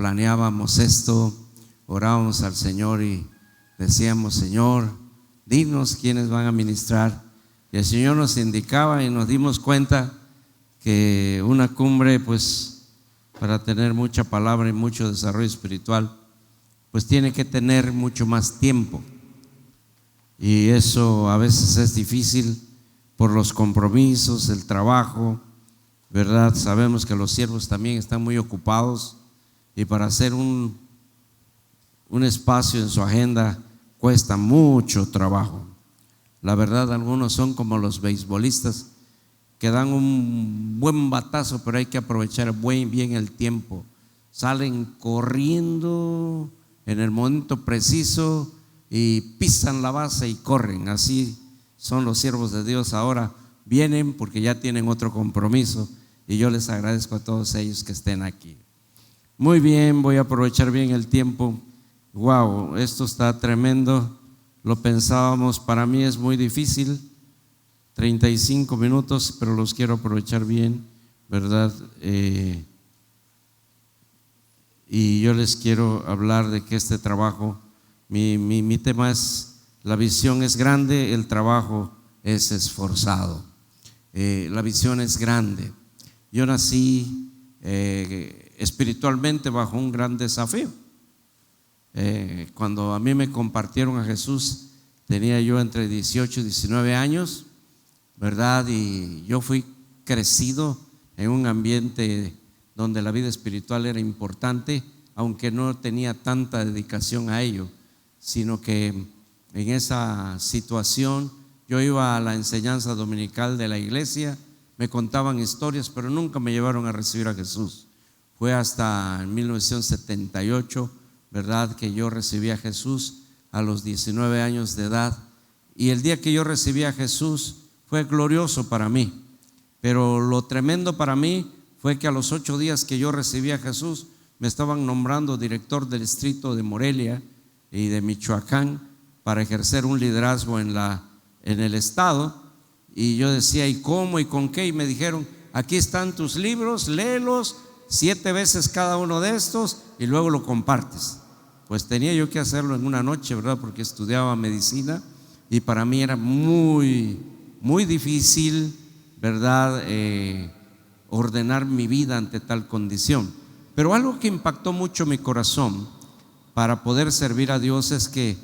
planeábamos esto, orábamos al Señor y decíamos: Señor, dinos quiénes van a ministrar. Y el Señor nos indicaba y nos dimos cuenta que una cumbre, pues para tener mucha palabra y mucho desarrollo espiritual, pues tiene que tener mucho más tiempo. Y eso a veces es difícil por los compromisos, el trabajo, ¿verdad? Sabemos que los siervos también están muy ocupados y para hacer un espacio en su agenda cuesta mucho trabajo. La verdad, algunos son como los beisbolistas que dan un buen batazo, pero hay que aprovechar bien el tiempo. Salen corriendo en el momento preciso y pisan la base y corren. Así son los siervos de Dios ahora. Vienen porque ya tienen otro compromiso y yo les agradezco a todos ellos que estén aquí. Muy bien, voy a aprovechar bien el tiempo. Wow, esto está tremendo. Lo pensábamos, para mí es muy difícil, 35 minutos, pero los quiero aprovechar bien, ¿verdad? Y yo les quiero hablar de que este trabajo, mi tema es: la visión es grande, el trabajo es esforzado. La visión es grande. Yo nací espiritualmente bajo un gran desafío. Cuando a mí me compartieron a Jesús, tenía yo entre 18 y 19 años, ¿verdad? Y yo fui crecido en un ambiente donde la vida espiritual era importante, aunque no tenía tanta dedicación a ello, sino que en esa situación yo iba a la enseñanza dominical de la iglesia, me contaban historias, pero nunca me llevaron a recibir a Jesús. Fue hasta 1978, ¿verdad?, que yo recibí a Jesús a los 19 años de edad. Y el día que yo recibí a Jesús fue glorioso para mí. Pero lo tremendo para mí fue que a los 8 días que yo recibí a Jesús, me estaban nombrando director del distrito de Morelia y de Michoacán para ejercer un liderazgo en el estado. Y yo decía: ¿y cómo y con qué? Y me dijeron: aquí están tus libros, léelos 7 veces cada uno de estos y luego lo compartes. Pues tenía yo que hacerlo en una noche, ¿verdad?, porque estudiaba medicina y para mí era muy difícil, ¿verdad?, ordenar mi vida ante tal condición. Pero algo que impactó mucho mi corazón para poder servir a Dios es que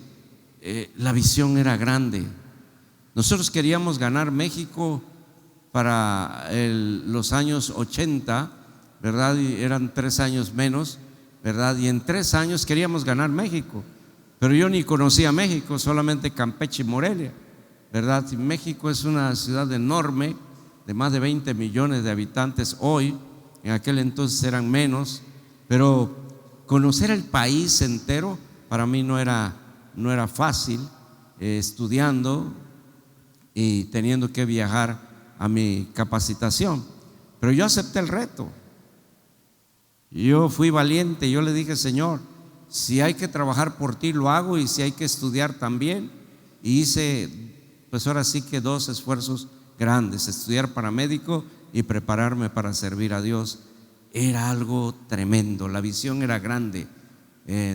la visión era grande. Nosotros queríamos ganar México para los años 80, ¿verdad? Y eran 3 años menos, ¿verdad? Y en 3 años queríamos ganar México, pero yo ni conocía México, solamente Campeche y Morelia, ¿verdad? Y México es una ciudad enorme de más de 20 millones de habitantes hoy, en aquel entonces eran menos, pero conocer el país entero para mí no era fácil, estudiando y teniendo que viajar a mi capacitación. Pero yo acepté el reto. Yo fui valiente. Yo le dije: Señor, si hay que trabajar por ti, lo hago, y si hay que estudiar también. Y hice, pues ahora sí que 2 esfuerzos grandes: estudiar para médico y prepararme para servir a Dios. Era algo tremendo, la visión era grande.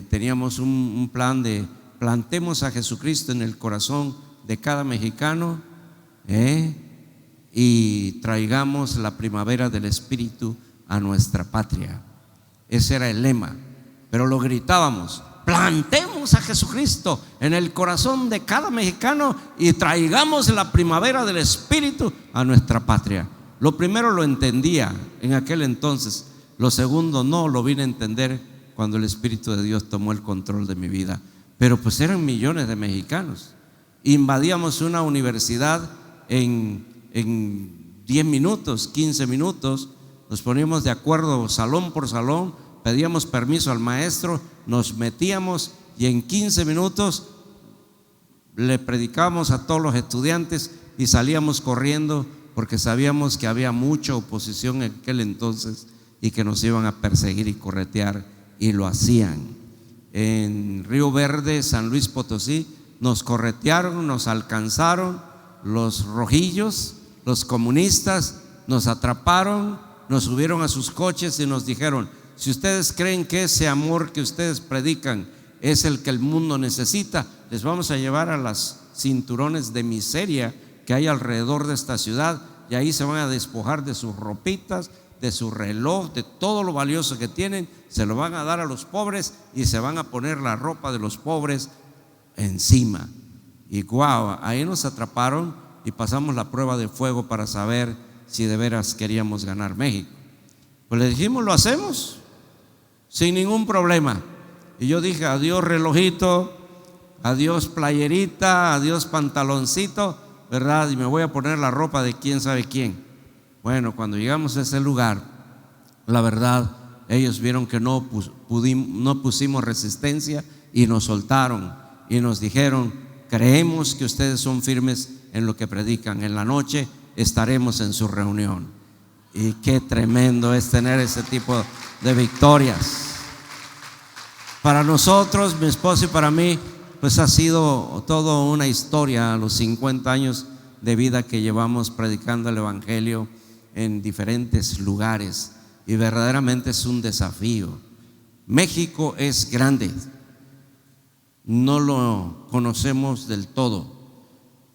Teníamos un plan de: plantemos a Jesucristo en el corazón de cada mexicano, y traigamos la primavera del Espíritu a nuestra patria. Ese era el lema, pero lo gritábamos: plantemos a Jesucristo en el corazón de cada mexicano y traigamos la primavera del Espíritu a nuestra patria. Lo primero lo entendía en aquel entonces, lo segundo no lo vine a entender cuando el Espíritu de Dios tomó el control de mi vida. Pero pues eran millones de mexicanos. Invadíamos una universidad en 10 minutos, 15 minutos, nos poníamos de acuerdo salón por salón, pedíamos permiso al maestro, nos metíamos y en 15 minutos le predicábamos a todos los estudiantes y salíamos corriendo, porque sabíamos que había mucha oposición en aquel entonces y que nos iban a perseguir y corretear, y lo hacían. En Río Verde, San Luis Potosí, nos corretearon, nos alcanzaron los rojillos, los comunistas, nos atraparon, nos subieron a sus coches y nos dijeron: si ustedes creen que ese amor que ustedes predican es el que el mundo necesita, les vamos a llevar a las cinturones de miseria que hay alrededor de esta ciudad, y ahí se van a despojar de sus ropitas, de su reloj, de todo lo valioso que tienen, se lo van a dar a los pobres y se van a poner la ropa de los pobres encima. Y guau, ahí nos atraparon y pasamos la prueba de fuego para saber si de veras queríamos ganar México. Pues le dijimos, lo hacemos sin ningún problema. Y yo dije, adiós relojito, adiós playerita, adiós pantaloncito, ¿verdad? Y me voy a poner la ropa de quién sabe quién. Bueno, cuando llegamos a ese lugar, la verdad, ellos vieron que no pusimos resistencia y nos soltaron y nos dijeron, creemos que ustedes son firmes en lo que predican. En la noche estaremos en su reunión. Y qué tremendo es tener ese tipo de victorias. Para nosotros, mi esposo y para mí, pues ha sido toda una historia, los 50 años de vida que llevamos predicando el evangelio en diferentes lugares, y verdaderamente es un desafío. México es grande, no lo conocemos del todo,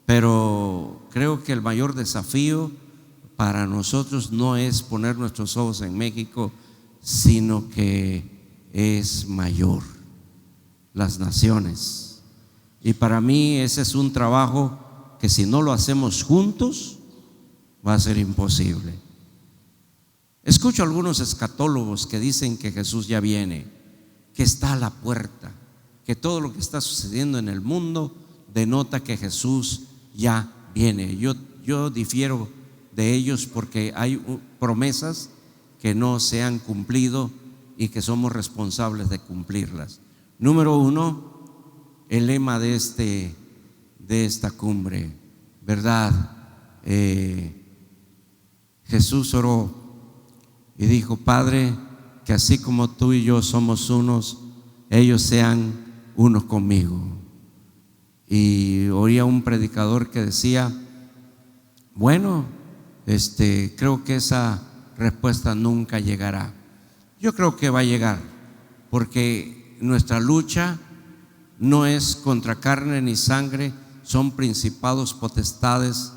pero creo que el mayor desafío para nosotros no es poner nuestros ojos en México, sino que es mayor, las naciones. Y para mí ese es un trabajo que si no lo hacemos juntos va a ser imposible. Escucho a algunos escatólogos que dicen que Jesús ya viene, que está a la puerta, que todo lo que está sucediendo en el mundo denota que Jesús ya viene. Yo difiero de ellos porque hay promesas que no se han cumplido y que somos responsables de cumplirlas. Número uno, el lema de esta cumbre, ¿verdad? Jesús oró y dijo, Padre, que así como tú y yo somos unos, ellos sean unos conmigo. Y oía un predicador que decía, bueno, creo que esa respuesta nunca llegará. Yo creo que va a llegar, porque nuestra lucha no es contra carne ni sangre, son principados, potestades,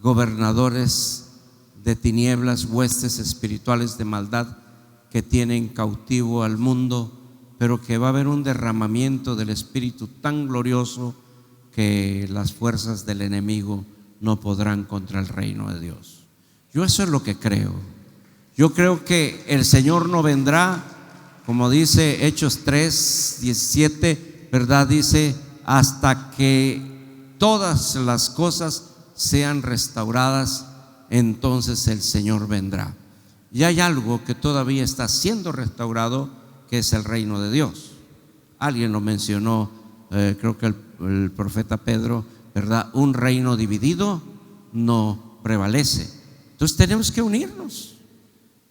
gobernadores de tinieblas, huestes espirituales de maldad que tienen cautivo al mundo, pero que va a haber un derramamiento del Espíritu tan glorioso que las fuerzas del enemigo no podrán contra el reino de Dios. Yo eso es lo que creo. Yo creo que el Señor no vendrá, como dice Hechos 3:17, ¿verdad? Dice, hasta que todas las cosas sean restauradas, entonces el Señor vendrá. Y hay algo que todavía está siendo restaurado, que es el reino de Dios. Alguien lo mencionó, creo que el profeta Pedro, ¿verdad? Un reino dividido no prevalece. Entonces tenemos que unirnos,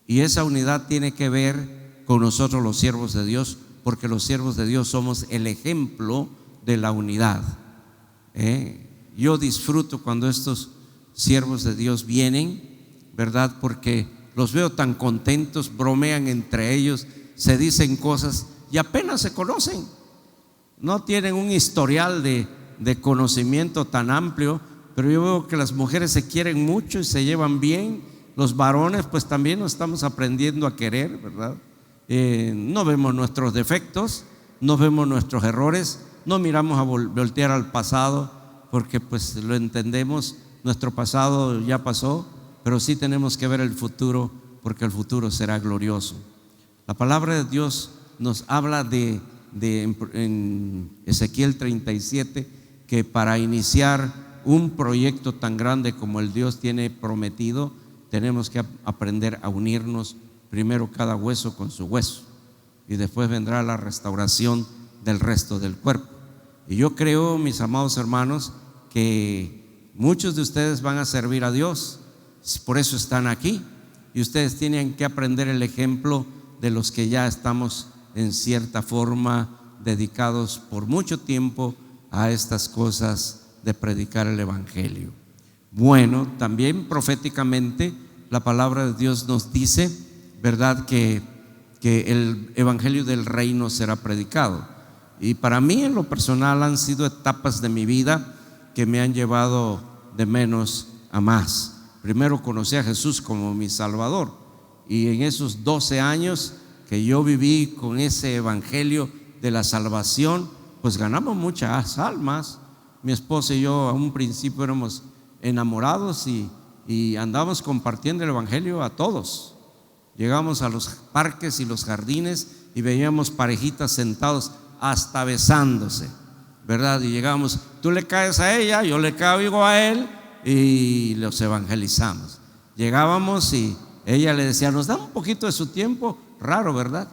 y esa unidad tiene que ver con nosotros los siervos de Dios, porque los siervos de Dios somos el ejemplo de la unidad. Yo disfruto cuando estos siervos de Dios vienen, ¿verdad? Porque los veo tan contentos, bromean entre ellos, se dicen cosas y apenas se conocen. No tienen un historial de conocimiento tan amplio, pero yo veo que las mujeres se quieren mucho y se llevan bien. Los varones pues también nos estamos aprendiendo a querer, ¿verdad? No vemos nuestros defectos, no vemos nuestros errores, no miramos a voltear al pasado, porque pues lo entendemos, nuestro pasado ya pasó, pero sí tenemos que ver el futuro, porque el futuro será glorioso. La palabra de Dios nos habla en Ezequiel 37, que para iniciar un proyecto tan grande como el Dios tiene prometido, tenemos que aprender a unirnos, primero cada hueso con su hueso, y después vendrá la restauración del resto del cuerpo. Y yo creo, mis amados hermanos, que muchos de ustedes van a servir a Dios, por eso están aquí, y ustedes tienen que aprender el ejemplo de los que ya estamos en cierta forma dedicados por mucho tiempo a estas cosas de predicar el evangelio. Bueno, también proféticamente la palabra de Dios nos dice, ¿verdad?, que que el evangelio del reino será predicado. Y para mí, en lo personal, han sido etapas de mi vida que me han llevado de menos a más. Primero conocí a Jesús como mi Salvador, y en esos 12 años que yo viví con ese evangelio de la salvación, pues ganamos muchas almas. Mi esposa y yo a un principio éramos enamorados y andábamos compartiendo el evangelio a todos. Llegamos a los parques y los jardines y veíamos parejitas sentados hasta besándose, ¿verdad? Y llegamos, tú le caes a ella, yo le caigo a él, y los evangelizamos. Llegábamos y ella le decía, nos da un poquito de su tiempo, raro, ¿verdad?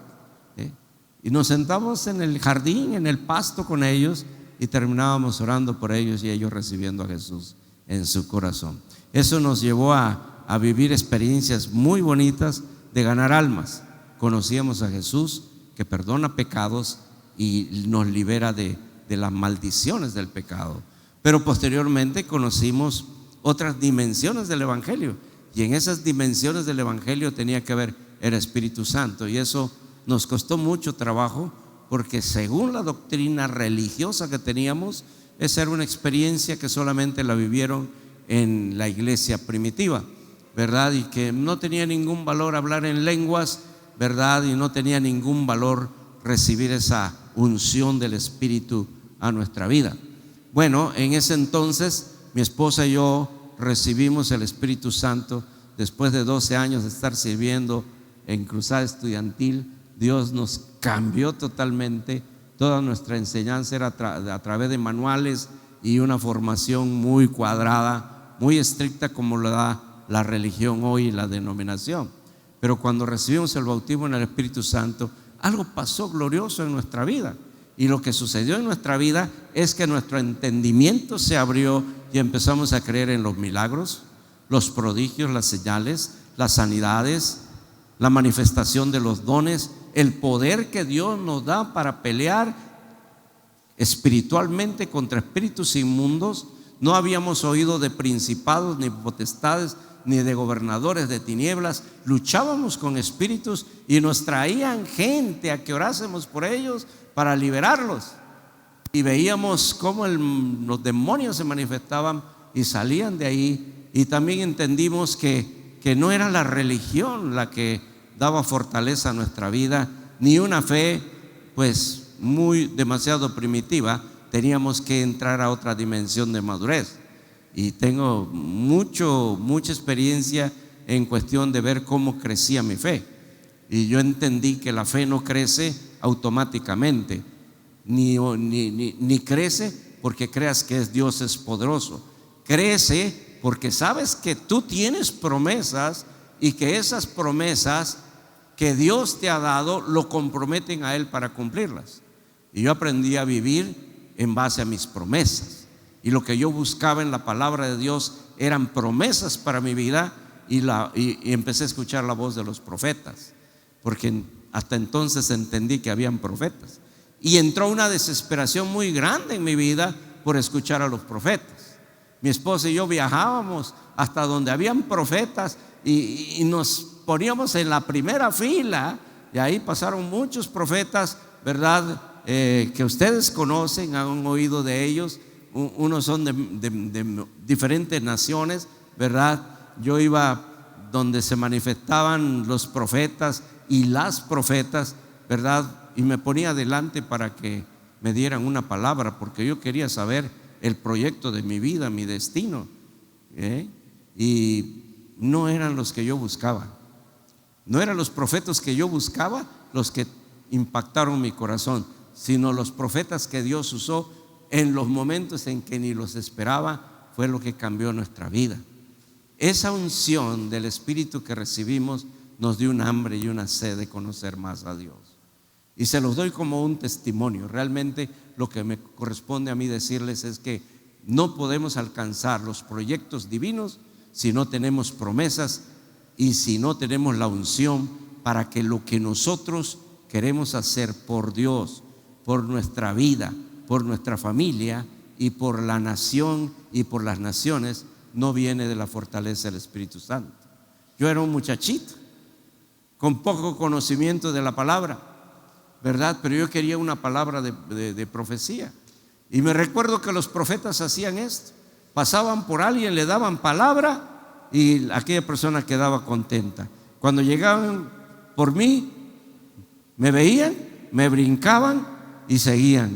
Y nos sentamos en el jardín, en el pasto con ellos, y terminábamos orando por ellos y ellos recibiendo a Jesús en su corazón. Eso nos llevó a vivir experiencias muy bonitas de ganar almas. Conocíamos a Jesús, que perdona pecados y nos libera de las maldiciones del pecado. Pero posteriormente conocimos otras dimensiones del evangelio, y en esas dimensiones del evangelio tenía que ver el Espíritu Santo, y eso nos costó mucho trabajo, porque según la doctrina religiosa que teníamos, esa era una experiencia que solamente la vivieron en la iglesia primitiva, ¿verdad? Y que no tenía ningún valor hablar en lenguas, ¿verdad? Y no tenía ningún valor recibir esa unción del Espíritu a nuestra vida. Bueno, en ese entonces mi esposa y yo recibimos el Espíritu Santo después de 12 años de estar sirviendo en Cruzada Estudiantil. Dios nos cambió totalmente. Toda nuestra enseñanza era a través de manuales y una formación muy cuadrada, muy estricta, como lo da la religión hoy y la denominación. Pero cuando recibimos el bautismo en el Espíritu Santo, algo pasó glorioso en nuestra vida. Y lo que sucedió en nuestra vida es que nuestro entendimiento se abrió y empezamos a creer en los milagros, los prodigios, las señales, las sanidades, la manifestación de los dones, el poder que Dios nos da para pelear espiritualmente contra espíritus inmundos. No habíamos oído de principados, ni potestades, ni de gobernadores de tinieblas. Luchábamos con espíritus y nos traían gente a que orásemos por ellos para liberarlos. Y veíamos cómo los demonios se manifestaban y salían de ahí. Y también entendimos que no era la religión la que daba fortaleza a nuestra vida, ni una fe pues demasiado primitiva. Teníamos que entrar a otra dimensión de madurez. Y tengo mucha experiencia en cuestión de ver cómo crecía mi fe. Y yo entendí que la fe no crece automáticamente, ni crece porque creas que Dios es poderoso. Crece porque sabes que tú tienes promesas, y que esas promesas que Dios te ha dado lo comprometen a Él para cumplirlas. Y yo aprendí a vivir en base a mis promesas, y lo que yo buscaba en la palabra de Dios eran promesas para mi vida, y empecé a escuchar la voz de los profetas, porque hasta entonces entendí que habían profetas, y entró una desesperación muy grande en mi vida por escuchar a los profetas. Mi esposa y yo viajábamos hasta donde habían profetas y nos poníamos en la primera fila, y ahí pasaron muchos profetas, ¿verdad? Que ustedes conocen, han oído de ellos. Unos son de diferentes naciones, ¿verdad? Yo iba donde se manifestaban los profetas y las profetas, ¿verdad? Y me ponía adelante para que me dieran una palabra, porque yo quería saber el proyecto de mi vida, mi destino, y no eran los que yo buscaba. No eran los profetas que yo buscaba los que impactaron mi corazón, sino los profetas que Dios usó en los momentos en que ni los esperaba. Fue lo que cambió nuestra vida. Esa unción del Espíritu que recibimos nos dio un hambre y una sed de conocer más a Dios. Y se los doy como un testimonio. Realmente lo que me corresponde a mí decirles es que no podemos alcanzar los proyectos divinos si no tenemos promesas y si no tenemos la unción para que lo que nosotros queremos hacer por Dios, por nuestra vida, por nuestra familia y por la nación y por las naciones, no viene de la fortaleza del Espíritu Santo. Yo era un muchachito con poco conocimiento de la palabra, ¿verdad? Pero yo quería una palabra de profecía. Y me recuerdo que los profetas hacían esto: pasaban por alguien, le daban palabra y aquella persona quedaba contenta. Cuando llegaban por mí, me veían, me brincaban y seguían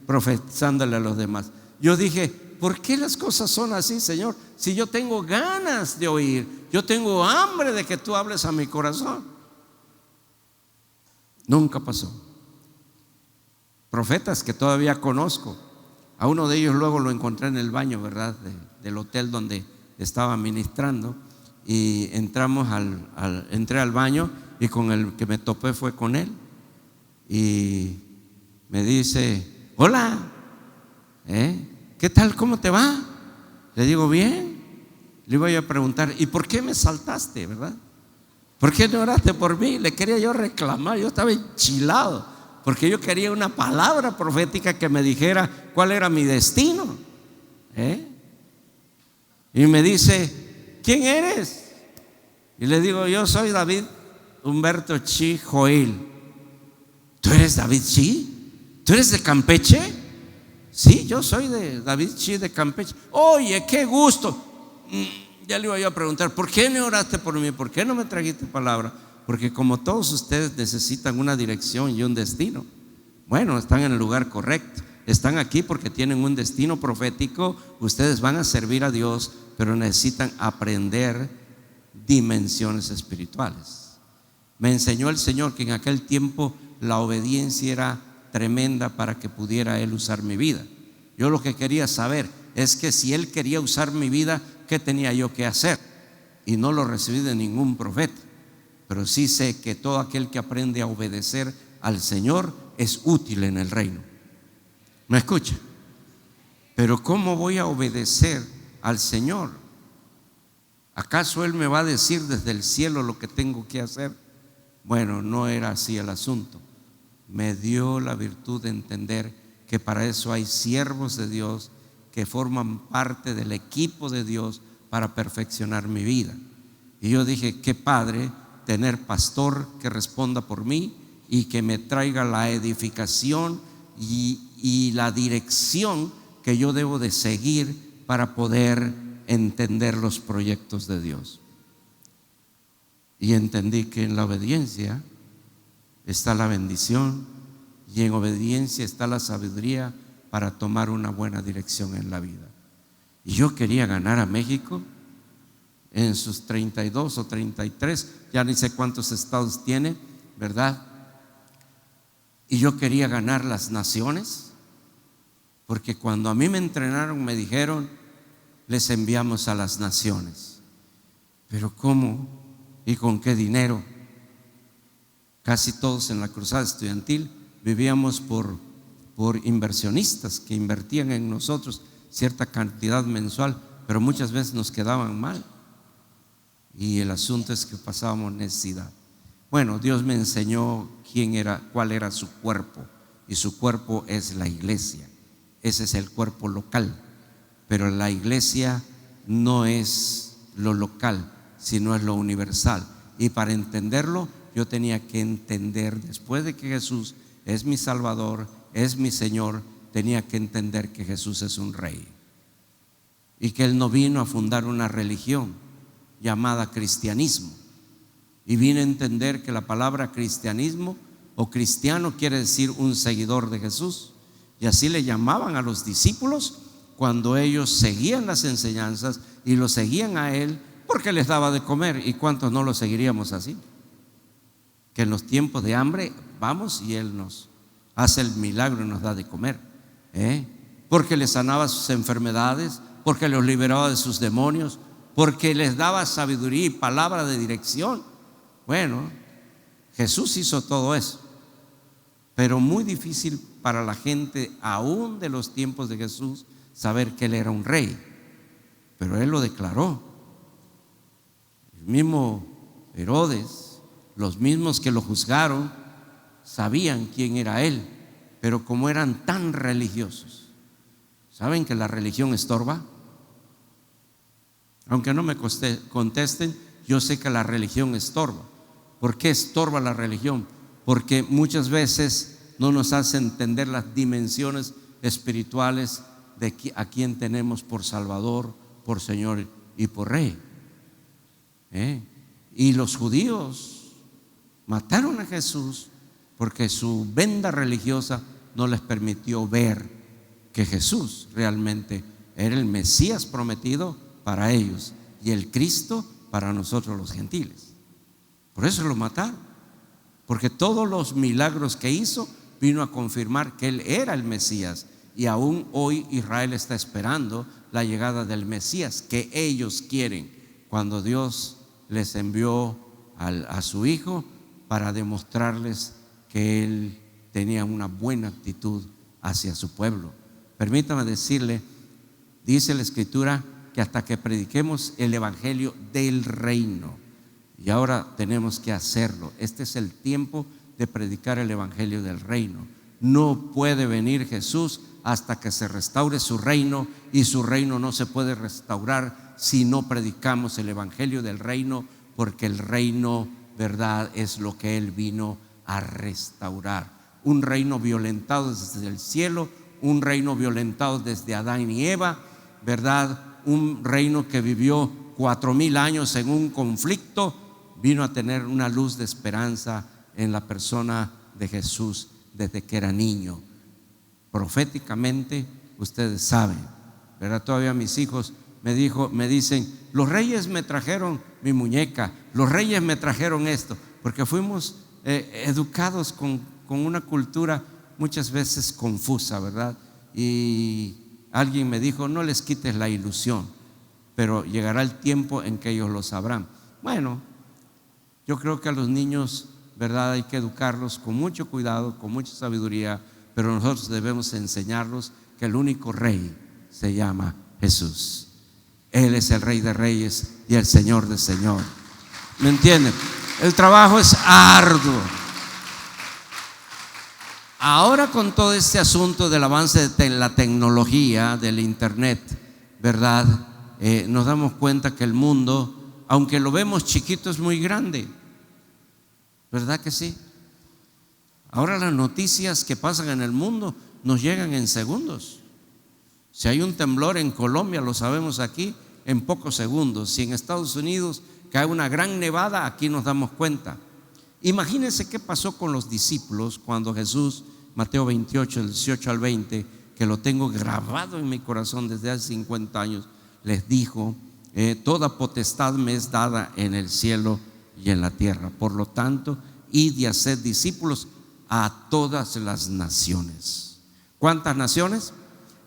profetizándole a los demás. Yo dije: ¿por qué las cosas son así, Señor? Si yo tengo ganas de oír, yo tengo hambre de que tú hables a mi corazón. Nunca pasó. Profetas que todavía conozco. A uno de ellos luego lo encontré en el baño, ¿verdad? Del hotel donde estaba ministrando. Y entré al baño y con el que me topé fue con él. Y me dice: hola, ¿qué tal? ¿Cómo te va? Le digo: bien. Le iba a preguntar: ¿y por qué me saltaste, verdad? ¿Por qué no oraste por mí? Le quería yo reclamar. Yo estaba enchilado porque yo quería una palabra profética que me dijera cuál era mi destino. Y me dice: ¿quién eres? Y le digo: yo soy David Humberto Chi Joel. ¿Tú eres David Chi? ¿Tú eres de Campeche? Sí, yo soy de David Chi de Campeche. Oye, qué gusto. Ya le iba yo a preguntar: ¿por qué no oraste por mí? ¿Por qué no me trajiste palabra? Porque como todos ustedes necesitan una dirección y un destino. Bueno, están en el lugar correcto. Están aquí porque tienen un destino profético. Ustedes van a servir a Dios, pero necesitan aprender dimensiones espirituales. Me enseñó el Señor que en aquel tiempo la obediencia era tremenda para que pudiera Él usar mi vida. Yo lo que quería saber es que si Él quería usar mi vida, ¿qué tenía yo que hacer? Y no lo recibí de ningún profeta, pero sí sé que todo aquel que aprende a obedecer al Señor es útil en el reino. ¿Me escucha? Pero ¿cómo voy a obedecer al Señor? ¿Acaso Él me va a decir desde el cielo lo que tengo que hacer? Bueno, no era así el asunto. Me dio la virtud de entender que para eso hay siervos de Dios que forman parte del equipo de Dios para perfeccionar mi vida. Y yo dije: qué padre tener pastor que responda por mí y que me traiga la edificación y la dirección que yo debo de seguir para poder entender los proyectos de Dios. Y entendí que en la obediencia está la bendición y en obediencia está la sabiduría para tomar una buena dirección en la vida. Y yo quería ganar a México en sus 32 o 33, ya ni sé cuántos estados tiene, ¿verdad? Y yo quería ganar las naciones, porque cuando a mí me entrenaron me dijeron: les enviamos a las naciones. Pero ¿cómo y con qué dinero? Casi todos en la cruzada estudiantil vivíamos por inversionistas que invertían en nosotros cierta cantidad mensual, pero muchas veces nos quedaban mal. Y el asunto es que pasábamos necesidad. Bueno, Dios me enseñó cuál era su cuerpo, y su cuerpo es la iglesia. Ese es el cuerpo local, pero la iglesia no es lo local, sino es lo universal. Y para entenderlo, yo tenía que entender, después de que Jesús es mi Salvador, es mi Señor, tenía que entender que Jesús es un rey y que Él no vino a fundar una religión llamada cristianismo. Y vine a entender que la palabra cristianismo o cristiano quiere decir un seguidor de Jesús. Y así le llamaban a los discípulos cuando ellos seguían las enseñanzas y lo seguían a Él porque les daba de comer. ¿Y cuántos no lo seguiríamos así? Que en los tiempos de hambre vamos y Él nos hace el milagro y nos da de comer, porque les sanaba sus enfermedades, porque los liberaba de sus demonios, porque les daba sabiduría y palabra de dirección. Bueno, Jesús hizo todo eso, pero muy difícil para la gente aún de los tiempos de Jesús saber que Él era un rey, pero Él lo declaró. El mismo Herodes, los mismos que lo juzgaron, sabían quién era Él, pero como eran tan religiosos, ¿saben que la religión estorba? Aunque no me contesten, yo sé que la religión estorba, ¿Por qué estorba la religión? Porque muchas veces no nos hace entender las dimensiones espirituales de a quien tenemos por Salvador, por Señor y por Rey. Y los judíos mataron a Jesús porque su venda religiosa no les permitió ver que Jesús realmente era el Mesías prometido para ellos y el Cristo para nosotros los gentiles. Por eso lo mataron, porque todos los milagros que hizo vino a confirmar que Él era el Mesías. Y aún hoy Israel está esperando la llegada del Mesías que ellos quieren, cuando Dios les envió a su Hijo para demostrarles que Él tenía una buena actitud hacia su pueblo. Permítame decirle, dice la Escritura que hasta que prediquemos el evangelio del reino, y ahora tenemos que hacerlo. Este es el tiempo de predicar el evangelio del reino. No puede venir Jesús hasta que se restaure su reino, y su reino no se puede restaurar si no predicamos el evangelio del reino, porque el reino, verdad, es lo que Él vino a restaurar. Un reino violentado desde el cielo, un reino violentado desde Adán y Eva, verdad, un reino que vivió 4000 años en un conflicto, vino a tener una luz de esperanza en la persona de Jesús desde que era niño. Proféticamente, ustedes saben, ¿verdad? Todavía mis hijos me dicen, los reyes me trajeron mi muñeca, los reyes me trajeron esto, porque fuimos educados con una cultura muchas veces confusa, ¿verdad? Y alguien me dijo, no les quites la ilusión, pero llegará el tiempo en que ellos lo sabrán. Bueno, yo creo que a los niños, ¿verdad?, hay que educarlos con mucho cuidado, con mucha sabiduría, pero nosotros debemos enseñarlos que el único rey se llama Jesús. Él es el Rey de Reyes y el Señor de Señores. ¿Me entienden? El trabajo es arduo. Ahora, con todo este asunto del avance de la tecnología, del internet, ¿verdad? Nos damos cuenta que el mundo, aunque lo vemos chiquito, es muy grande. ¿Verdad que sí? Ahora las noticias que pasan en el mundo nos llegan en segundos. Si hay un temblor en Colombia, lo sabemos aquí en pocos segundos. Si en Estados Unidos cae una gran nevada, aquí nos damos cuenta. Imagínense qué pasó con los discípulos cuando Jesús, Mateo 28, del 18 al 20, que lo tengo grabado en mi corazón desde hace 50 años, les dijo, toda potestad me es dada en el cielo y en la tierra. Por lo tanto, id y haced discípulos a todas las naciones. ¿Cuántas naciones?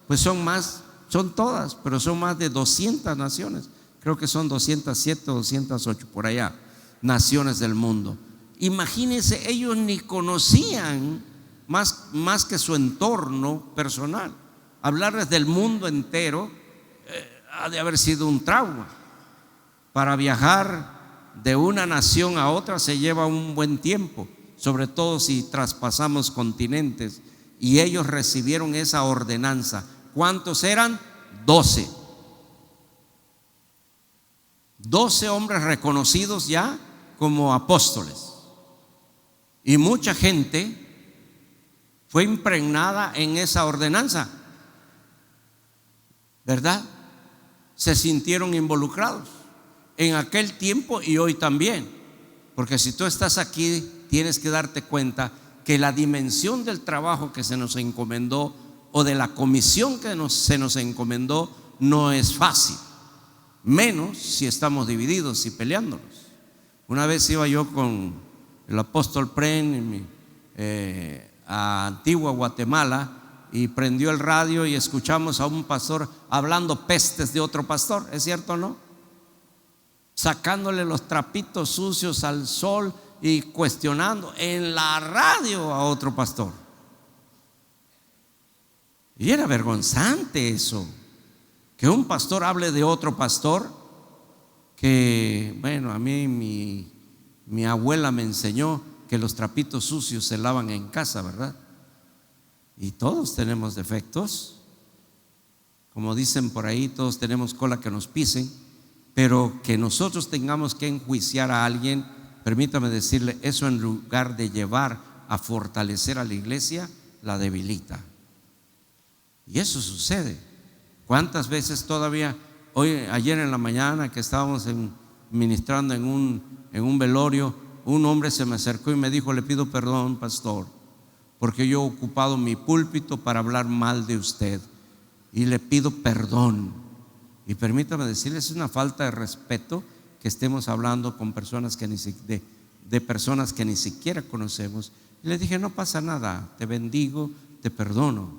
Pues son todas, pero son más de 200 naciones. Creo que son 207 o 208 por allá, naciones del mundo. Imagínense, ellos ni conocían más que su entorno personal. Hablarles del mundo entero ha de haber sido un trauma. Para viajar de una nación a otra se lleva un buen tiempo, sobre todo si traspasamos continentes, y ellos recibieron esa ordenanza. ¿Cuántos eran? 12 hombres reconocidos ya como apóstoles, y mucha gente fue impregnada en esa ordenanza, ¿verdad? Se sintieron involucrados en aquel tiempo y hoy también, porque si tú estás aquí tienes que darte cuenta que la dimensión del trabajo que se nos encomendó o de la comisión que se nos encomendó no es fácil, menos si estamos divididos y peleándonos. Una vez iba yo con el apóstol Pren a Antigua Guatemala, y prendió el radio y escuchamos a un pastor hablando pestes de otro pastor. ¿Es cierto o no? Sacándole los trapitos sucios al sol y cuestionando en la radio a otro pastor. Y era vergonzante eso, que un pastor hable de otro pastor. Que bueno, a mí mi abuela me enseñó que los trapitos sucios se lavan en casa, ¿verdad? Y todos tenemos defectos, como dicen por ahí, todos tenemos cola que nos pisen. Pero que nosotros tengamos que enjuiciar a alguien permítame decirle, eso en lugar de llevar a fortalecer a la iglesia, la debilita. Y eso sucede. ¿Cuántas veces todavía, ayer en la mañana que estábamos ministrando en un velorio, un hombre se me acercó y me dijo: le pido perdón, pastor, porque yo he ocupado mi púlpito para hablar mal de usted, y le pido perdón. Y permítame decirles, es una falta de respeto que estemos hablando con personas que de personas que ni siquiera conocemos. Y le dije: no pasa nada, te bendigo, te perdono,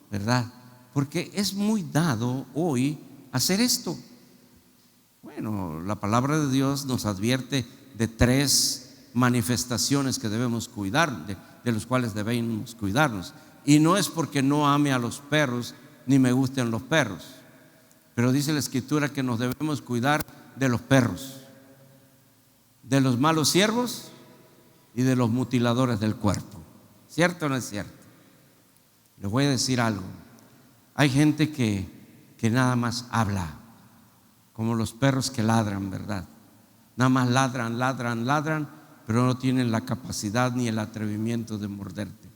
¿verdad? Porque es muy dado hoy hacer esto. Bueno, la palabra de Dios nos advierte de 3 manifestaciones que debemos cuidar, de los cuales debemos cuidarnos. Y no es porque no ame a los perros ni me gusten los perros, pero dice la Escritura que nos debemos cuidar de los perros, de los malos siervos y de los mutiladores del cuerpo. ¿Cierto o no es cierto? Les voy a decir algo. Hay gente que nada más habla, como los perros que ladran, ¿verdad? Nada más ladran, pero no tienen la capacidad ni el atrevimiento de morderte.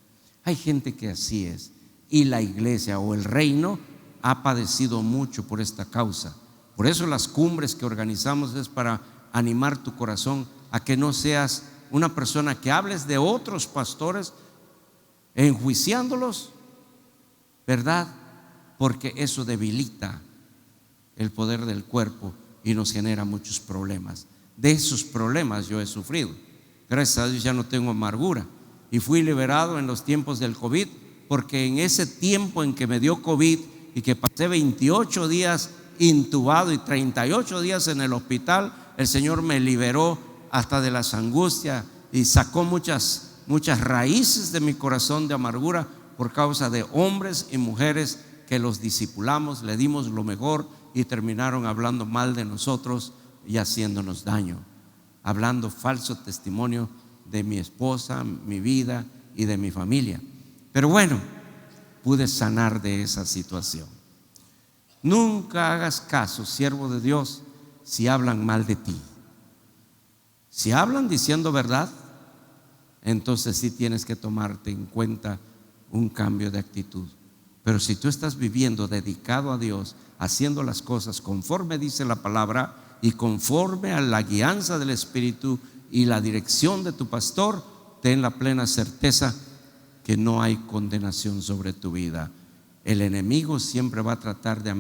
Hay gente que así es, y la iglesia o el reino ha padecido mucho por esta causa. Por eso las cumbres que organizamos es para animar tu corazón a que no seas una persona que hables de otros pastores enjuiciándolos, ¿verdad? Porque eso debilita el poder del cuerpo y nos genera muchos problemas. De esos problemas yo he sufrido. Gracias a Dios ya no tengo amargura, y fui liberado en los tiempos del COVID, porque en ese tiempo en que me dio COVID y que pasé 28 días intubado y 38 días en el hospital, el Señor me liberó hasta de las angustias y sacó muchas raíces de mi corazón de amargura por causa de hombres y mujeres que los discipulamos, le dimos lo mejor y terminaron hablando mal de nosotros y haciéndonos daño, hablando falso testimonio de mi esposa, mi vida y de mi familia. Pero bueno, pude sanar de esa situación. Nunca hagas caso, siervo de Dios, si hablan mal de ti. Si hablan diciendo verdad, entonces sí tienes que tomarte en cuenta un cambio de actitud. Pero si tú estás viviendo dedicado a Dios, haciendo las cosas conforme dice la palabra y conforme a la guianza del Espíritu y la dirección de tu pastor, ten la plena certeza que no hay condenación sobre tu vida. El enemigo siempre va a tratar de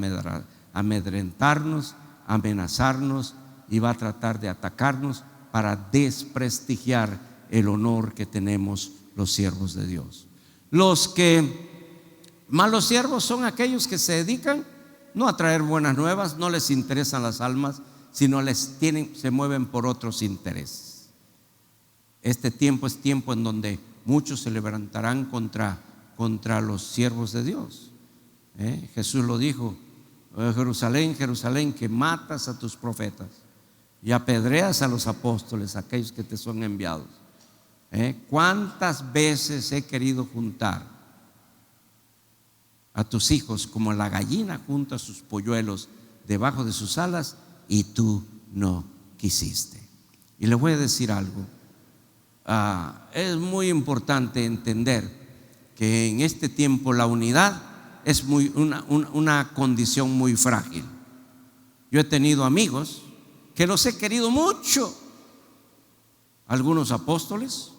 amedrentarnos, amenazarnos, y va a tratar de atacarnos para desprestigiar el honor que tenemos los siervos de Dios. Los malos siervos son aquellos que se dedican no a traer buenas nuevas, no les interesan las almas, sino se mueven por otros intereses. Este tiempo es tiempo en donde muchos se levantarán contra los siervos de Dios. Jesús lo dijo: Jerusalén, Jerusalén, que matas a tus profetas y apedreas a los apóstoles, aquellos que te son enviados. ¿Cuántas veces he querido juntar a tus hijos como la gallina junta sus polluelos debajo de sus alas, y tú no quisiste? Y les voy a decir algo. Es muy importante entender que en este tiempo la unidad es una condición muy frágil. Yo he tenido amigos que los he querido mucho, algunos apóstoles,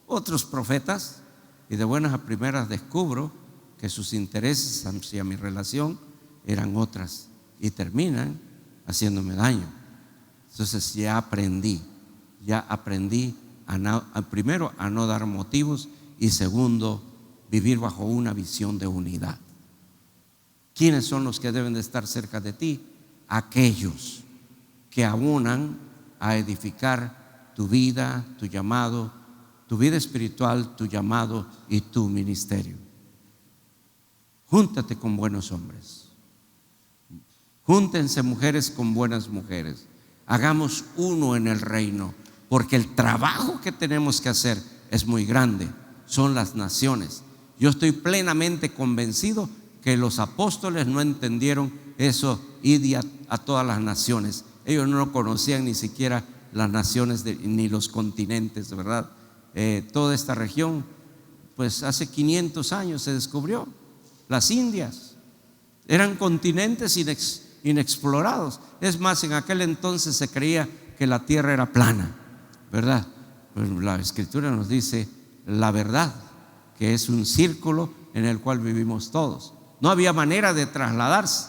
otros profetas, y de buenas a primeras descubro que sus intereses hacia mi relación eran otras y terminan haciéndome daño. Entonces ya aprendí primero a no dar motivos, y segundo, vivir bajo una visión de unidad. ¿Quiénes son los que deben de estar cerca de ti? Aquellos que abonan a edificar tu vida, tu llamado, tu vida espiritual, tu llamado y tu ministerio. Júntate con buenos hombres. Júntense mujeres con buenas mujeres. Hagamos uno en el reino, porque el trabajo que tenemos que hacer es muy grande. Son las naciones. Yo estoy plenamente convencido que los apóstoles no entendieron eso, id a todas las naciones. Ellos no conocían ni siquiera las naciones ni los continentes, ¿verdad? Toda esta región, pues hace 500 años se descubrió. Las Indias eran continentes inexplorados. Es más, en aquel entonces se creía que la tierra era plana, ¿verdad? Pues la Escritura nos dice la verdad, que es un círculo en el cual vivimos todos. No había manera de trasladarse.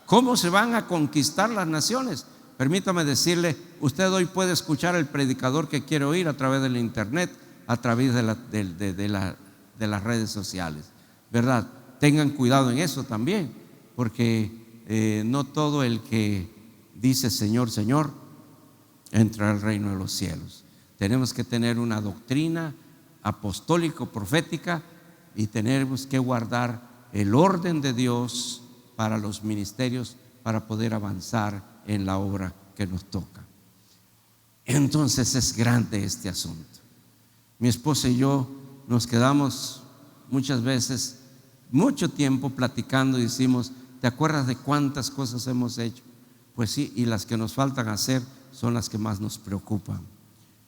¿Cómo se van a conquistar las naciones? Permítame decirle, usted hoy puede escuchar el predicador que quiere oír a través del internet, a través de las redes sociales, ¿verdad? Tengan cuidado en eso también, porque no todo el que dice Señor, Señor, entra al reino de los cielos. Tenemos que tener una doctrina apostólico-profética y tenemos que guardar el orden de Dios para los ministerios, para poder avanzar en la obra que nos toca. Entonces es grande este asunto. Mi esposa y yo nos quedamos muchas veces, mucho tiempo platicando y decimos, ¿te acuerdas de cuántas cosas hemos hecho? Pues sí, y las que nos faltan hacer son las que más nos preocupan,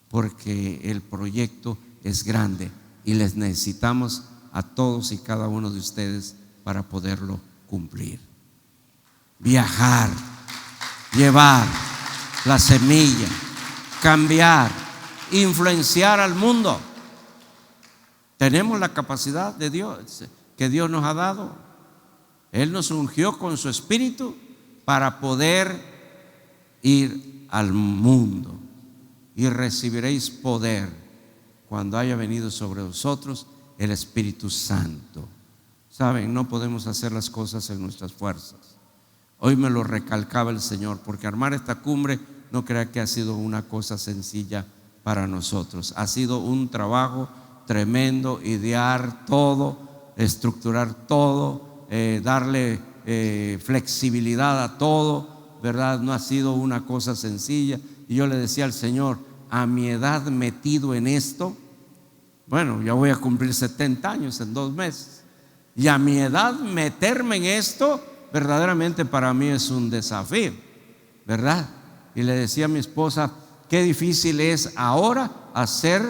porque el proyecto es grande y les necesitamos a todos y cada uno de ustedes para poderlo cumplir. Viajar, llevar la semilla, cambiar, influenciar al mundo. Tenemos la capacidad de Dios, que Dios nos ha dado. Él nos ungió con su espíritu para poder ir al mundo, y recibiréis poder cuando haya venido sobre vosotros el Espíritu Santo. Saben, no podemos hacer las cosas en nuestras fuerzas. Hoy me lo recalcaba el Señor, porque armar esta cumbre no crea que ha sido una cosa sencilla para nosotros. Ha sido un trabajo tremendo, idear todo, estructurar todo, darle flexibilidad a todo, ¿verdad? No ha sido una cosa sencilla. Y yo le decía al Señor, a mi edad metido en esto, bueno, ya voy a cumplir 70 años en 2 meses, y a mi edad meterme en esto verdaderamente para mí es un desafío, ¿verdad? Y le decía a mi esposa, qué difícil es ahora hacer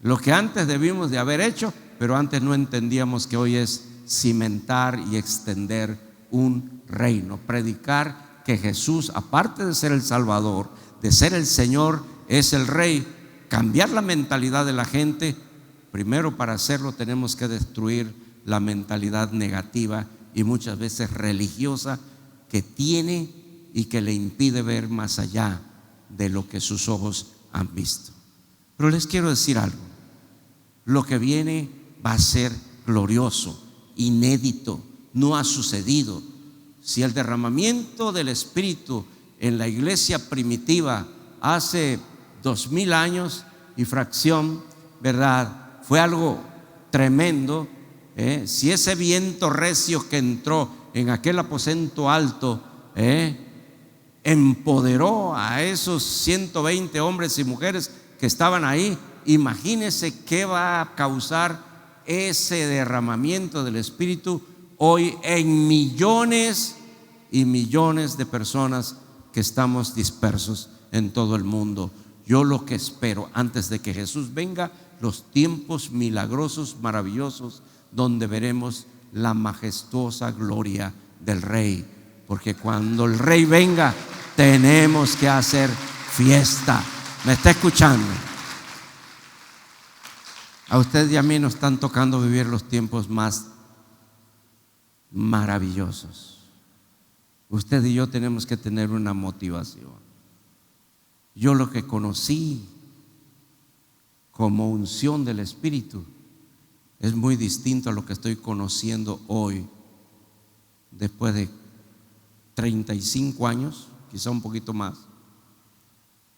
lo que antes debimos de haber hecho, pero antes no entendíamos que hoy es cimentar y extender un reino, predicar que Jesús, aparte de ser el Salvador, de ser el Señor, es el Rey. Cambiar la mentalidad de la gente. Primero, para hacerlo tenemos que destruir la mentalidad negativa y muchas veces religiosa que tiene y que le impide ver más allá de lo que sus ojos han visto. Pero les quiero decir algo, lo que viene va a ser glorioso, inédito, no ha sucedido. Si el derramamiento del Espíritu en la iglesia primitiva hace 2000 años y fracción, ¿verdad?, fue algo tremendo, si ese viento recio que entró en aquel aposento alto empoderó a esos 120 hombres y mujeres que estaban ahí, imagínense qué va a causar ese derramamiento del Espíritu hoy en millones y millones de personas que estamos dispersos en todo el mundo. Yo lo que espero antes de que Jesús venga, los tiempos milagrosos, maravillosos, donde veremos la majestuosa gloria del Rey, porque cuando el Rey venga tenemos que hacer fiesta. ¿Me está escuchando? A usted y a mí nos están tocando vivir los tiempos más maravillosos. Usted y yo tenemos que tener una motivación. Yo lo que conocí como unción del Espíritu es muy distinto a lo que estoy conociendo hoy, después de 35 años, quizá un poquito más,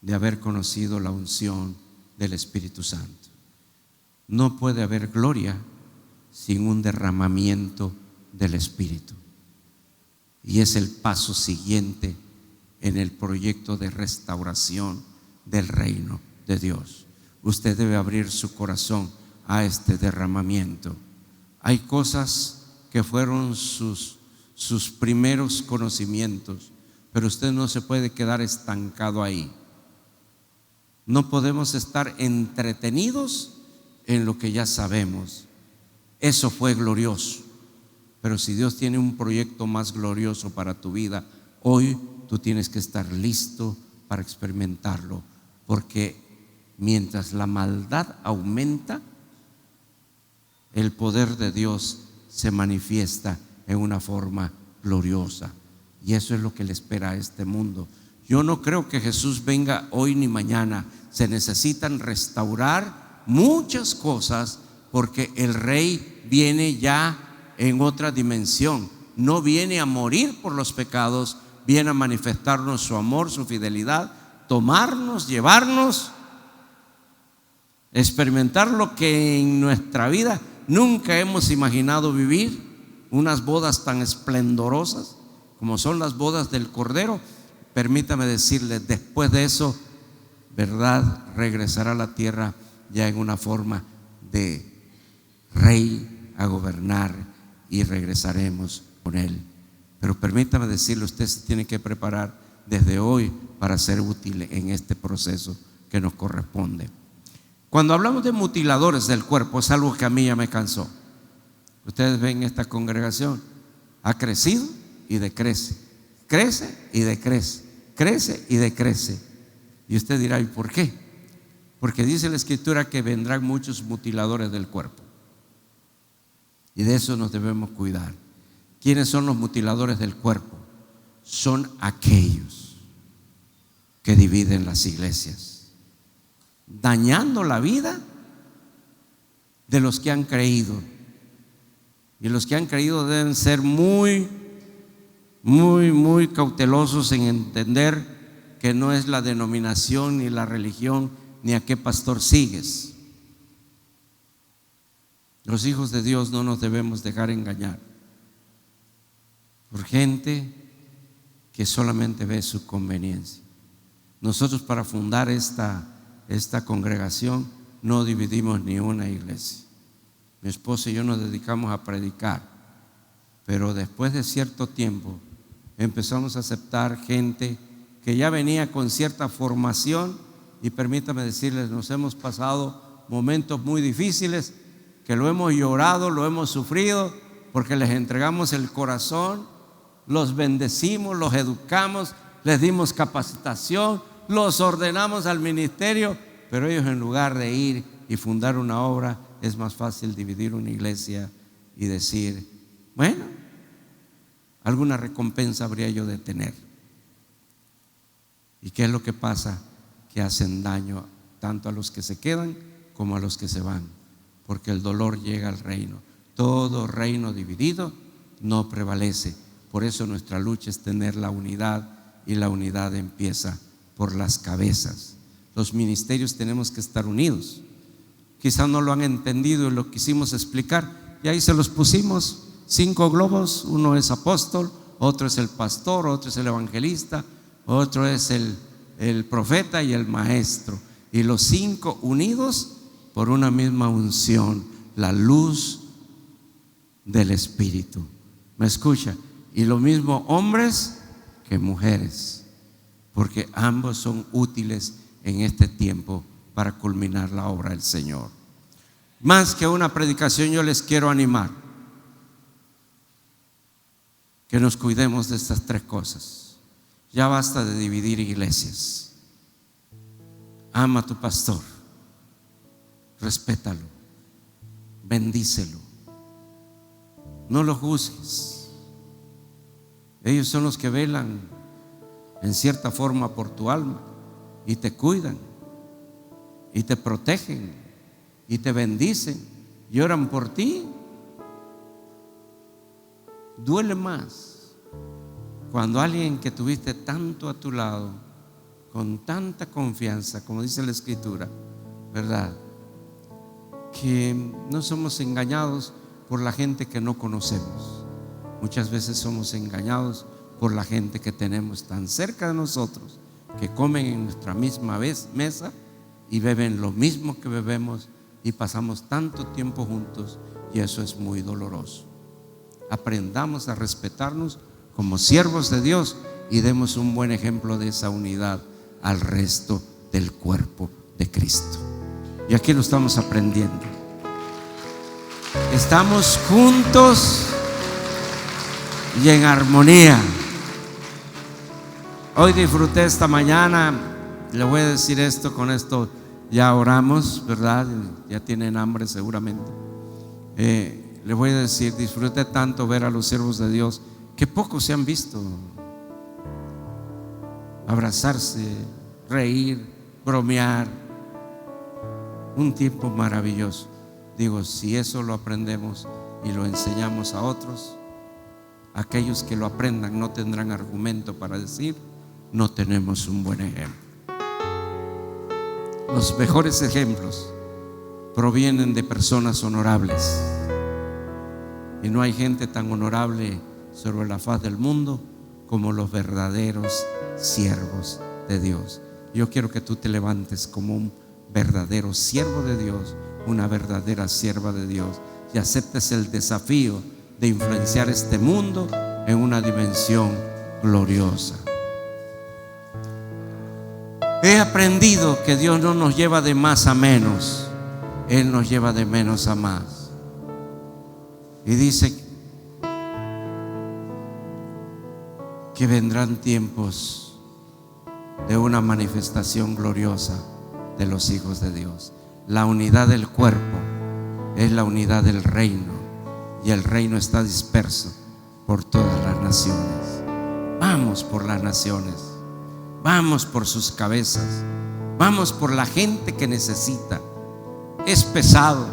de haber conocido la unción del Espíritu Santo. No puede haber gloria sin un derramamiento del Espíritu. Y es el paso siguiente en el proyecto de restauración del reino de Dios. Usted debe abrir su corazón a este derramamiento. Hay cosas que fueron sus primeros conocimientos, pero usted no se puede quedar estancado ahí. No podemos estar entretenidos en lo que ya sabemos. Eso fue glorioso. Pero si Dios tiene un proyecto más glorioso para tu vida, hoy tú tienes que estar listo para experimentarlo. Porque mientras la maldad aumenta, el poder de Dios se manifiesta en una forma gloriosa. Y eso es lo que le espera a este mundo. Yo no creo que Jesús venga hoy ni mañana. Se necesitan restaurar muchas cosas porque el Rey viene ya en otra dimensión. No viene a morir por los pecados, viene a manifestarnos su amor, su fidelidad, tomarnos, llevarnos, experimentar lo que en nuestra vida nunca hemos imaginado vivir. Unas bodas tan esplendorosas como son las bodas del Cordero. Permítame decirles, después de eso, verdad, regresará a la tierra ya en una forma de rey a gobernar y regresaremos con él. Pero permítame decirle, usted se tiene que preparar desde hoy para ser útil en este proceso que nos corresponde. Cuando hablamos de mutiladores del cuerpo, es algo que a mí ya me cansó. Ustedes ven esta congregación, ha crecido y decrece, crece y decrece, crece y decrece. Y usted dirá, ¿y por qué? Porque dice la Escritura que vendrán muchos mutiladores del cuerpo. Y de eso nos debemos cuidar. ¿Quiénes son los mutiladores del cuerpo? Son aquellos que dividen las iglesias, dañando la vida de los que han creído. Y los que han creído deben ser muy cautelosos en entender que no es la denominación ni la religión ni a qué pastor sigues. Los hijos de Dios no nos debemos dejar engañar por gente que solamente ve su conveniencia. Nosotros, para fundar esta congregación, no dividimos ni una iglesia. Mi esposa y yo nos dedicamos a predicar, pero después de cierto tiempo empezamos a aceptar gente que ya venía con cierta formación, y permítame decirles, nos hemos pasado momentos muy difíciles, que lo hemos llorado, lo hemos sufrido, porque les entregamos el corazón, los bendecimos, los educamos, les dimos capacitación, los ordenamos al ministerio, pero ellos, en lugar de ir y fundar una obra, es más fácil dividir una iglesia y decir, bueno, alguna recompensa habría yo de tener. ¿Y qué es lo que pasa? Que hacen daño tanto a los que se quedan como a los que se van, porque el dolor llega al reino. Todo reino dividido no prevalece. Por eso nuestra lucha es tener la unidad, y la unidad empieza por las cabezas. Los ministerios tenemos que estar unidos. Quizás no lo han entendido y lo quisimos explicar, y ahí se los pusimos 5 globos. Uno es apóstol, otro es el pastor, otro es el evangelista, otro es el profeta y el maestro, y los 5 unidos por una misma unción, la luz del Espíritu. ¿Me escucha? Y lo mismo hombres que mujeres, porque ambos son útiles en este tiempo para culminar la obra del Señor. Más que una predicación, yo les quiero animar que nos cuidemos de estas 3 cosas. Ya basta de dividir iglesias. Ama a tu pastor, respétalo, bendícelo, no lo juzgues. Ellos son los que velan en cierta forma por tu alma, y te cuidan, y te protegen, y te bendicen, y oran por ti. Duele más cuando alguien que tuviste tanto a tu lado, con tanta confianza, como dice la Escritura, ¿verdad?, que no somos engañados por la gente que no conocemos. Muchas veces somos engañados por la gente que tenemos tan cerca de nosotros, que comen en nuestra misma mesa y beben lo mismo que bebemos, y pasamos tanto tiempo juntos, y eso es muy doloroso. Aprendamos a respetarnos como siervos de Dios y demos un buen ejemplo de esa unidad al resto del cuerpo de Cristo. Y aquí lo estamos aprendiendo. Estamos juntos y en armonía. Hoy disfruté esta mañana. Le voy a decir esto, con esto ya oramos, ¿verdad? Ya tienen hambre seguramente. Le voy a decir, disfruté tanto ver a los siervos de Dios que pocos se han visto. Abrazarse, reír, bromear. Un tiempo maravilloso. Digo, si eso lo aprendemos y lo enseñamos a otros, aquellos que lo aprendan no tendrán argumento para decir: no tenemos un buen ejemplo. Los mejores ejemplos provienen de personas honorables, y no hay gente tan honorable sobre la faz del mundo como los verdaderos siervos de Dios. Yo quiero que tú te levantes como un verdadero siervo de Dios, una verdadera sierva de Dios, y aceptes el desafío de influenciar este mundo en una dimensión gloriosa. He aprendido que Dios no nos lleva de más a menos, Él nos lleva de menos a más. Y dice que vendrán tiempos de una manifestación gloriosa de los hijos de Dios. La unidad del cuerpo es la unidad del reino, y el reino está disperso por todas las naciones. Vamos por las naciones, vamos por sus cabezas, vamos por la gente que necesita. Es pesado.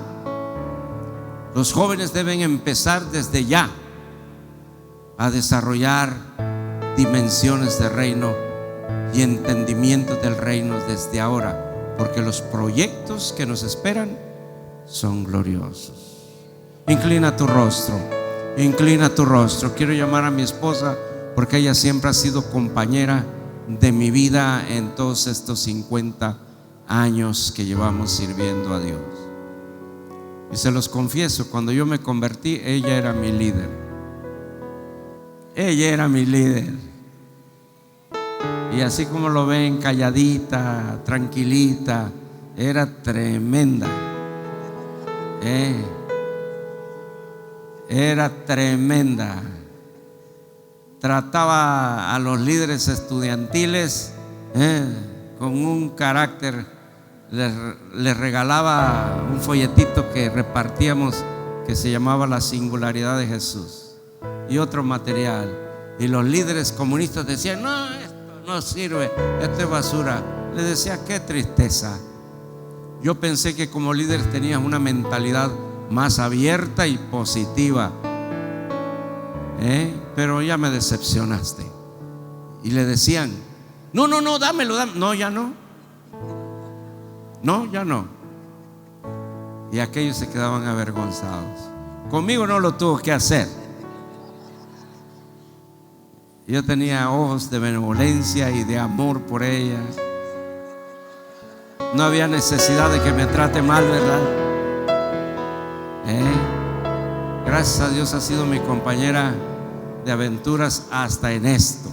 Los jóvenes deben empezar desde ya a desarrollar dimensiones de reino y entendimiento del reino desde ahora, porque los proyectos que nos esperan son gloriosos. Inclina tu rostro, inclina tu rostro. Quiero llamar a mi esposa, porque ella siempre ha sido compañera de mi vida en todos estos 50 años que llevamos sirviendo a Dios. Y se los confieso, cuando yo me convertí, ella era mi líder. Ella era mi líder. Y así como lo ven, calladita, tranquilita, era tremenda. Era tremenda. Trataba a los líderes estudiantiles con un carácter. Les regalaba un folletito que repartíamos que se llamaba La Singularidad de Jesús, y otro material. Y los líderes comunistas decían: no, esto no sirve, esto es basura. Les decía: qué tristeza. Yo pensé que como líder tenías una mentalidad más abierta y positiva, pero ya me decepcionaste. Y le decían: no, dámelo. No, ya no. No, ya no. Y aquellos se quedaban avergonzados. Conmigo no lo tuvo que hacer. Yo tenía ojos de benevolencia y de amor por ella. No había necesidad de que me trate mal, ¿verdad? Gracias a Dios ha sido mi compañera de aventuras hasta en esto.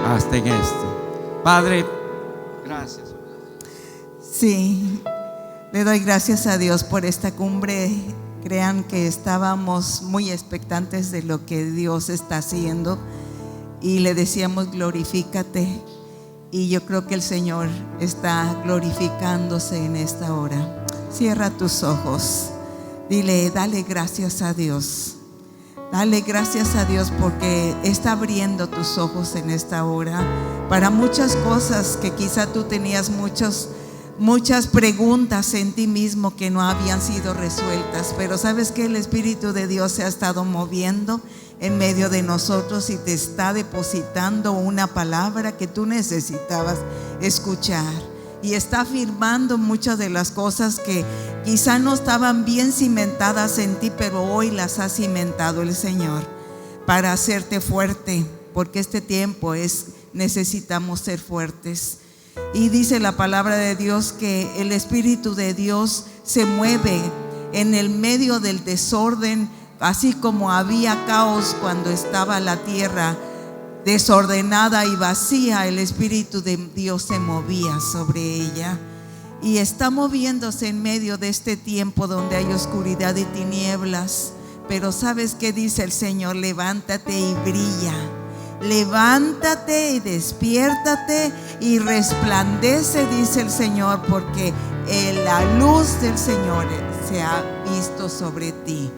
Hasta en esto. Padre, gracias. Sí, le doy gracias a Dios por esta cumbre. Crean que estábamos muy expectantes de lo que Dios está haciendo, y le decíamos: glorifícate. Y yo creo que el Señor está glorificándose en esta hora. Cierra tus ojos, dile: dale gracias a Dios. Dale gracias a Dios porque está abriendo tus ojos en esta hora para muchas cosas que quizá tú tenías muchas preguntas en ti mismo que no habían sido resueltas, pero sabes que el Espíritu de Dios se ha estado moviendo en medio de nosotros y te está depositando una palabra que tú necesitabas escuchar, y está afirmando muchas de las cosas que quizá no estaban bien cimentadas en ti, pero hoy las ha cimentado el Señor para hacerte fuerte, porque este tiempo necesitamos ser fuertes. Y dice la palabra de Dios que el Espíritu de Dios se mueve en el medio del desorden, así como había caos cuando estaba la tierra desordenada y vacía, el Espíritu de Dios se movía sobre ella. Y está moviéndose en medio de este tiempo donde hay oscuridad y tinieblas. Pero ¿sabes qué dice el Señor? Levántate y brilla. Levántate y despiértate y resplandece, dice el Señor, porque la luz del Señor se ha visto sobre ti.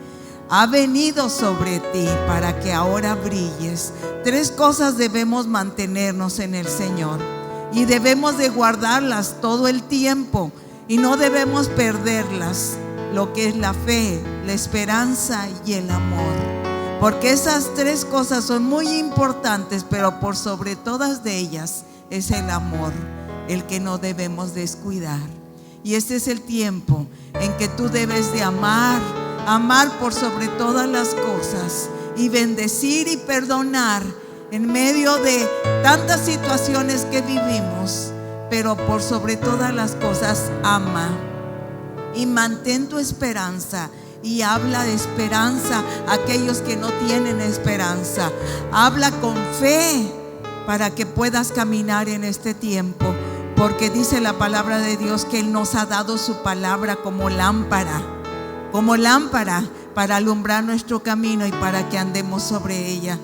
Ha venido sobre ti para que ahora brilles. 3 cosas debemos mantenernos en el Señor y debemos de guardarlas todo el tiempo y no debemos perderlas, lo que es la fe, la esperanza y el amor, porque esas 3 cosas son muy importantes, pero por sobre todas de ellas es el amor el que no debemos descuidar. Y este es el tiempo en que tú debes de amar por sobre todas las cosas y bendecir y perdonar en medio de tantas situaciones que vivimos. Pero por sobre todas las cosas ama y mantén tu esperanza y habla de esperanza a aquellos que no tienen esperanza. Habla con fe para que puedas caminar en este tiempo, porque dice la palabra de Dios que Él nos ha dado su palabra como lámpara para alumbrar nuestro camino y para que andemos sobre ella.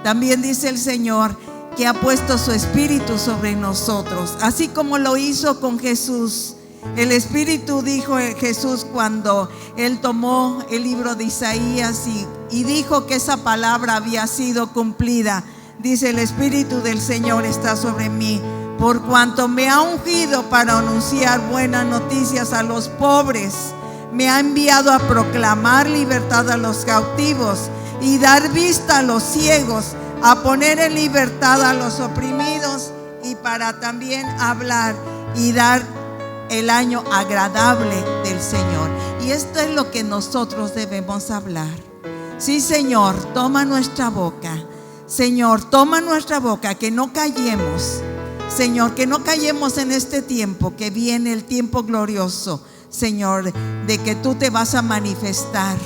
También dice el Señor que ha puesto su Espíritu sobre nosotros, así como lo hizo con Jesús. El Espíritu, dijo Jesús cuando Él tomó el libro de Isaías y dijo que esa palabra había sido cumplida. Dice: el Espíritu del Señor está sobre mí, por cuanto me ha ungido para anunciar buenas noticias a los pobres. Me ha enviado a proclamar libertad a los cautivos y dar vista a los ciegos, a poner en libertad a los oprimidos, y para también hablar y dar el año agradable del Señor. Y esto es lo que nosotros debemos hablar. Sí, Señor, toma nuestra boca. Señor, toma nuestra boca, que no callemos. Señor, que no callemos en este tiempo, que viene el tiempo glorioso, Señor, de que tú te vas a manifestar,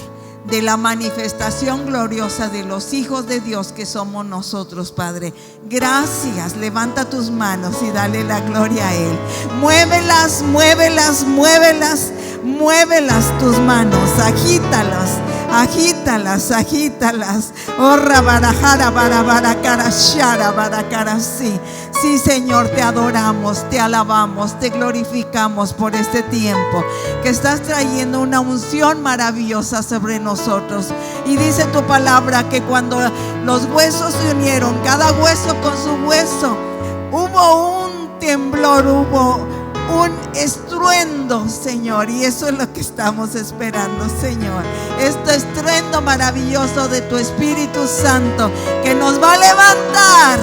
de la manifestación gloriosa de los hijos de Dios que somos nosotros, Padre. Gracias. Levanta tus manos y dale la gloria a Él. Muévelas, muévelas, muévelas, muévelas tus manos, agítalas, agítalas, agítalas. Oh, rabarajara, barabarakara, shara, barakara, sí. Sí, Señor, te adoramos, te alabamos, te glorificamos por este tiempo que estás trayendo una unción maravillosa sobre nosotros. Y dice tu palabra que cuando los huesos se unieron, cada hueso con su hueso, hubo un temblor, hubo un estruendo, Señor. Y eso es lo que estamos esperando, Señor. Este estruendo maravilloso de tu Espíritu Santo que nos va a levantar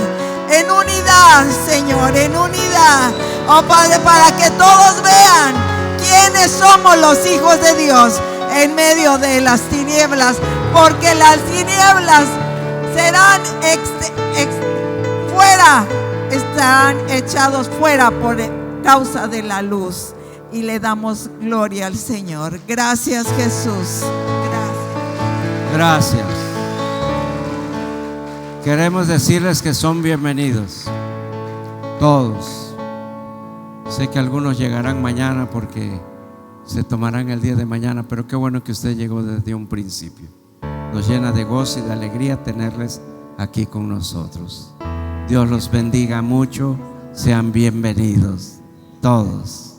en unidad, Señor, en unidad. Oh Padre, para que todos vean quiénes somos los hijos de Dios en medio de las tinieblas, porque las tinieblas serán fuera, estarán echados fuera por causa de la luz. Y le damos gloria al Señor. Gracias, Jesús. Gracias. Gracias. Queremos decirles que son bienvenidos todos. Sé que algunos llegarán mañana porque se tomarán el día de mañana, pero qué bueno que usted llegó desde un principio. Nos llena de gozo y de alegría tenerles aquí con nosotros. Dios los bendiga mucho. Sean bienvenidos todos.